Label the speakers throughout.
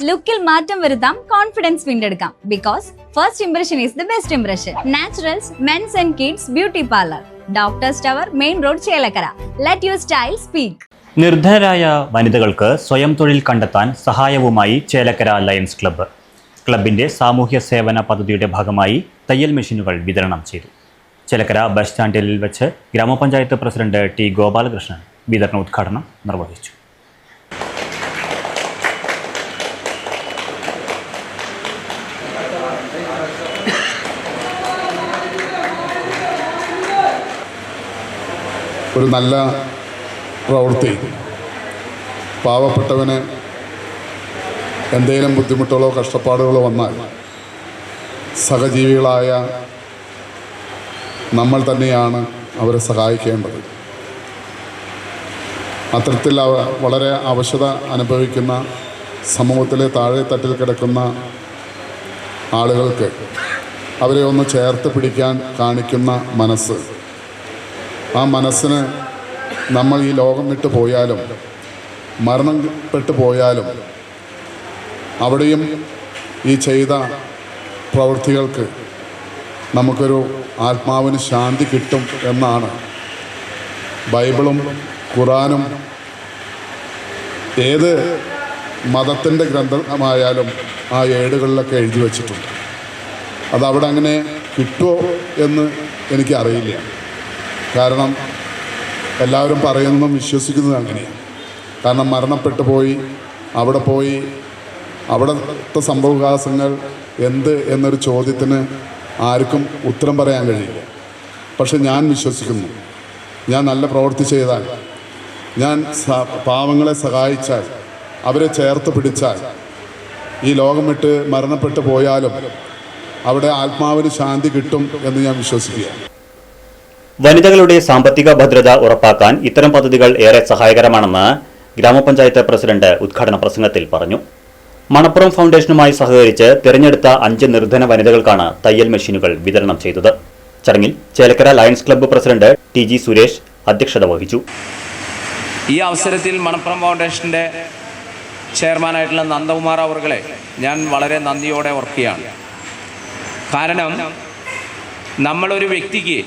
Speaker 1: ലുക്കിൽ മാറ്റം വരുത്താം, കോൺഫിഡൻസ് വീണ്ടെടുക്കാം. Because first impression is the best impression. Naturals men's and kids beauty parlour, doctors tower, main road, Chelakkara. Let your style speak.
Speaker 2: നിർധനരായ വനിതകൾക്ക് സ്വയം തൊഴിൽ കണ്ടെത്താൻ സഹായവുമായി ചേലക്കര ലയൺസ് ക്ലബ്ബ്. ക്ലബിന്റെ സാമൂഹ്യ സേവന പദ്ധതിയുടെ ഭാഗമായി തയ്യൽ മെഷീനുകൾ വിതരണം ചെയ്തു. ചേലക്കര ബസ് സ്റ്റാൻഡിൽ വെച്ച് ഗ്രാമപഞ്ചായത്ത് പ്രസിഡന്റ് ടി ഗോപാലകൃഷ്ണൻ വിതരണോദ്ഘാടനം നിർവഹിച്ചു.
Speaker 3: ഒരു നല്ല പ്രവൃത്തി, പാവപ്പെട്ടവന് എന്തെങ്കിലും ബുദ്ധിമുട്ടുകളോ കഷ്ടപ്പാടുകളോ വന്നാൽ സഹജീവികളായ നമ്മൾ തന്നെയാണ് അവരെ സഹായിക്കേണ്ടത്. അത്തരത്തിൽ വളരെ അവശത അനുഭവിക്കുന്ന സമൂഹത്തിലെ താഴെ തട്ടിൽ കിടക്കുന്ന ആളുകൾക്ക് അവരെ ഒന്ന് ചേർത്ത് പിടിക്കാൻ കാണിക്കുന്ന മനസ്സ്, ആ മനസ്സിന് നമ്മൾ ഈ ലോകം വിട്ടു പോയാലും മരണപ്പെട്ടു പോയാലും അവിടെയും ഈ ചെയ്ത പ്രവൃത്തികൾക്ക് നമുക്കൊരു ആത്മാവിന് ശാന്തി കിട്ടും എന്നാണ് ബൈബിളും ഖുറാനും ഏത് മതത്തിൻ്റെ ഗ്രന്ഥമായാലും ആ ഏടുകളിലൊക്കെ എഴുതി വച്ചിട്ടുണ്ട്. അതവിടെ അങ്ങനെ കിട്ടുമോ എന്ന് എനിക്കറിയില്ല. കാരണം എല്ലാവരും പറയുന്നതും വിശ്വസിക്കുന്നതും അങ്ങനെയാണ്. കാരണം മരണപ്പെട്ടു പോയി അവിടുത്തെ സംഭവവികാസങ്ങൾ എന്ത് എന്നൊരു ചോദ്യത്തിന് ആർക്കും ഉത്തരം പറയാൻ കഴിയില്ല. പക്ഷെ ഞാൻ വിശ്വസിക്കുന്നു, ഞാൻ നല്ല പ്രവൃത്തി ചെയ്താൽ, ഞാൻ പാവങ്ങളെ സഹായിച്ചാൽ, അവരെ ചേർത്ത് പിടിച്ചാൽ, ഈ ലോകം വിട്ട് മരണപ്പെട്ടു പോയാലും അവിടെ ആത്മാവിന് ശാന്തി കിട്ടും എന്ന് ഞാൻ വിശ്വസിക്കുകയാണ്.
Speaker 2: വനിതകളുടെ സാമ്പത്തിക ഭദ്രത ഉറപ്പാക്കാൻ ഇത്തരം പദ്ധതികൾ ഏറെ സഹായകരമാണെന്ന് ഗ്രാമപഞ്ചായത്ത് പ്രസിഡന്റ് ഉദ്ഘാടന പ്രസംഗത്തിൽ പറഞ്ഞു. മണപ്പുറം ഫൗണ്ടേഷനുമായി സഹകരിച്ച് തിരഞ്ഞെടുത്ത 5 നിർധന വനിതകൾക്കാണ് തയ്യൽ മെഷീനുകൾ വിതരണം ചെയ്തത്. ചടങ്ങിൽ Chelakkara lions club president TG Suresh അധ്യക്ഷത വഹിച്ചു.
Speaker 4: ഈ അവസരത്തിൽ മണപ്പുറം ഫൗണ്ടേഷന്റെ ചെയർമാനായിട്ടുള്ള നന്ദകുമാർ അവർകളെ ഞാൻ വളരെ നന്ദിയോടെ ഓർക്കുകയാണ്. കാരണം നമ്മളൊരു വ്യക്തിക്ക്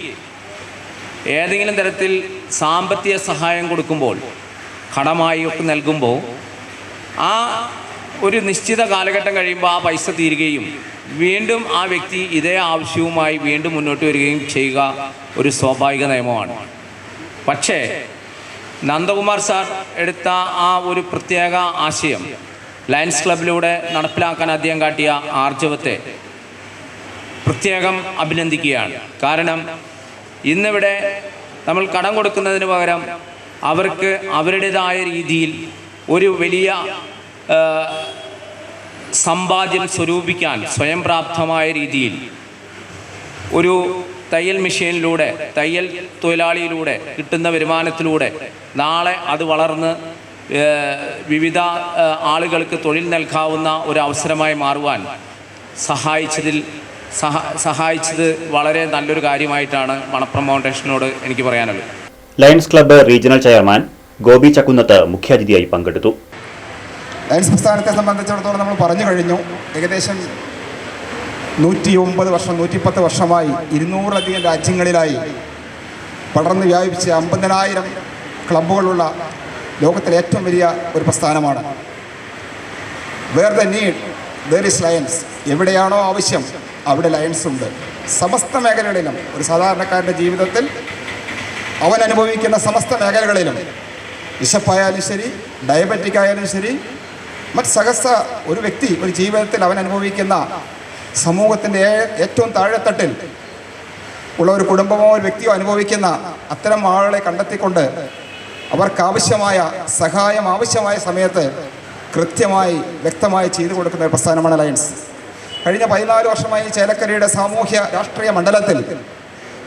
Speaker 4: ഏതെങ്കിലും തരത്തിൽ സാമ്പത്തിക സഹായം കൊടുക്കുമ്പോൾ, കടമായി ഒക്കെ നൽകുമ്പോൾ, ആ ഒരു നിശ്ചിത കാലഘട്ടം കഴിയുമ്പോൾ ആ പൈസ തീരുകയും വീണ്ടും ആ വ്യക്തി ഇതേ ആവശ്യവുമായി വീണ്ടും മുന്നോട്ട് വരികയും ചെയ്യുക ഒരു സ്വാഭാവിക നിയമമാണ്. പക്ഷേ നന്ദകുമാർ സാർ എടുത്ത ആ ഒരു പ്രത്യേക ആശയം ലയൺസ് ക്ലബിലൂടെ നടപ്പിലാക്കാൻ അദ്ദേഹം കാട്ടിയ ആർജവത്തെ പ്രത്യേകം അഭിനന്ദിക്കുകയാണ്. കാരണം ഇന്നിവിടെ നമ്മൾ കടം കൊടുക്കുന്നതിന് പകരം അവർക്ക് അവരുടേതായ രീതിയിൽ ഒരു വലിയ സമ്പാദ്യം സ്വരൂപിക്കാൻ സ്വയം പ്രാപ്തമായ രീതിയിൽ ഒരു തയ്യൽ മെഷീനിലൂടെ, തയ്യൽ തൊഴിലാളിയിലൂടെ കിട്ടുന്ന വരുമാനത്തിലൂടെ നാളെ അത് വളർന്ന് വിവിധ ആളുകൾക്ക് തൊഴിൽ നൽകാവുന്ന ഒരു അവസരമായി മാറുവാൻ സഹായിച്ചത് വളരെ നല്ലൊരു കാര്യമായിട്ടാണ് മണപ്പുറം ഫൗണ്ടേഷനോട് എനിക്ക് പറയാനുള്ളത്.
Speaker 2: Lions club regional chairman Gopi Chakkunnath മുഖ്യാതിഥിയായി പങ്കെടുത്തു.
Speaker 5: ലയൺസ് പ്രസ്ഥാനത്തെ സംബന്ധിച്ചിടത്തോളം നമ്മൾ പറഞ്ഞു കഴിഞ്ഞു. ഏകദേശം 109 വർഷം 110 വർഷമായി 200-ലധികം രാജ്യങ്ങളിലായി പടർന്ന് വ്യാപിച്ച് 50,000 ക്ലബ്ബുകളുള്ള ലോകത്തിലെ ഏറ്റവും വലിയ ഒരു പ്രസ്ഥാനമാണ്. Where the need there is lions. എവിടെയാണോ ആവശ്യം അവിടെ ലയൺസ് ഉണ്ട്. സമസ്ത മേഖലകളിലും ഒരു സാധാരണക്കാരൻ്റെ ജീവിതത്തിൽ അവൻ അനുഭവിക്കുന്ന സമസ്ത മേഖലകളിലും, വിശപ്പായാലും ശരി, ഡയബറ്റിക് ആയാലും ശരി, ഒരു വ്യക്തി ഒരു ജീവിതത്തിൽ അവൻ അനുഭവിക്കുന്ന സമൂഹത്തിൻ്റെ ഏറ്റവും താഴെത്തട്ടിൽ ഉള്ള ഒരു കുടുംബമോ ഒരു വ്യക്തിയോ അനുഭവിക്കുന്ന അത്തരം ആളുകളെ കണ്ടെത്തിക്കൊണ്ട് അവർക്കാവശ്യമായ സഹായം ആവശ്യമായ സമയത്ത് കൃത്യമായി വ്യക്തമായി ചെയ്തു കൊടുക്കുന്ന ഒരു പ്രസ്ഥാനമാണ് ലയൺസ്. കഴിഞ്ഞ 14 വർഷമായി ചേലക്കരയുടെ സാമൂഹ്യ രാഷ്ട്രീയ മണ്ഡലത്തിൽ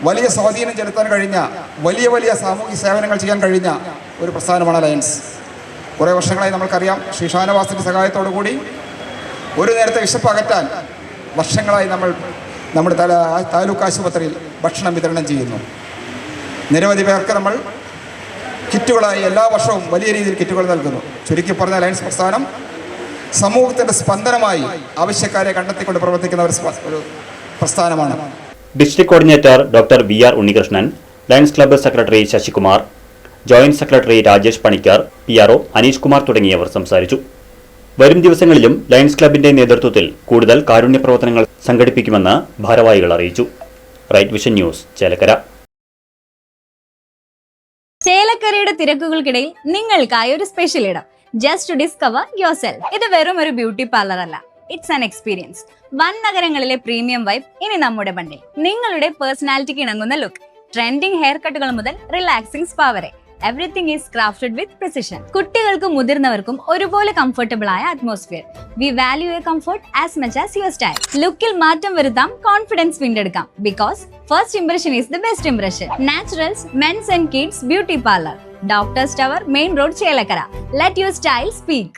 Speaker 5: വലിയ സ്വാധീനം ചെലുത്താൻ കഴിഞ്ഞ, വലിയ സാമൂഹ്യ സേവനങ്ങൾ ചെയ്യാൻ കഴിഞ്ഞ ഒരു പ്രസ്ഥാനമാണ് ലയൺസ്. കുറേ വർഷങ്ങളായി നമ്മൾക്കറിയാം, ശ്രീ ഷാനവാസിൻ്റെ സഹായത്തോടു കൂടി ഒരു നേരത്തെ വിശപ്പ് അകറ്റാൻ വർഷങ്ങളായി നമ്മൾ നമ്മുടെ താലൂക്ക് ആശുപത്രിയിൽ ഭക്ഷണം വിതരണം ചെയ്യുന്നു. നിരവധി പേർക്ക് നമ്മൾ കിറ്റുകളായി എല്ലാ വർഷവും വലിയ രീതിയിൽ കിറ്റുകൾ നൽകുന്നു. ചുരുക്കി പറഞ്ഞ ലയൺസ് പ്രസ്ഥാനം സമൂഹത്തിൻ്റെ സ്പന്ദനമായി ആവശ്യക്കാരെ കണ്ടെത്തിക്കൊണ്ട് പ്രവർത്തിക്കുന്ന ഒരു പ്രസ്ഥാനമാണ്.
Speaker 2: District coordinator doctor V R. Unnikrishnan, Lions club secretary Sasikumar, joint secretary Rajesh Panicker, PRO Aneesh Kumar തുടങ്ങിയവർ സംസാരിച്ചു. വരും ദിവസങ്ങളിലും ലയൺസ് ക്ലബിന്റെ നേതൃത്വത്തിൽ കൂടുതൽ കാരുണ്യ പ്രവർത്തനങ്ങൾ സംഘടിപ്പിക്കുമെന്ന് ഭാരവാഹികൾ അറിയിച്ചു. Right vision news, Chelakkara.
Speaker 1: ചേലക്കരയുടെ തിരക്കുകൾക്കിടയിൽ നിങ്ങൾക്കായി ഒരു സ്പെഷ്യൽ ഇടം, just to discover your self. ഇത് വെറും ഒരു ബ്യൂട്ടി പാർലർ അല്ല, ഇറ്റ്സ് ആൻ എക്സ്പീരിയൻസ്. വൻ നഗരങ്ങളിലെ പ്രീമിയം വൈബ് ഇനി നമ്മുടെ ബണ്ടിൽ. നിങ്ങളുടെ പേഴ്സണാലിറ്റിക്ക് ഇണങ്ങുന്ന ലുക്ക്, ട്രെൻഡിംഗ് ഹെയർ കട്ടുകൾ മുതൽ റിലാക്സിംഗ് സ്പാ വരെ, everything is crafted with precision. കുട്ടികൾക്കും മുതിർന്നവർക്കും ഒരുപോലെ കംഫർട്ടബിൾ ആയ atmosphere. We value a comfort as much as your style. ലുക്കിൽ മാറ്റം വരുത്താം, കോൺഫിഡൻസ് വീണ്ടെടുക്കാം. Because first impression is the best impression. Naturals men's and kids beauty parlour, doctors tower, main road, Chelakkara. Let your style speak.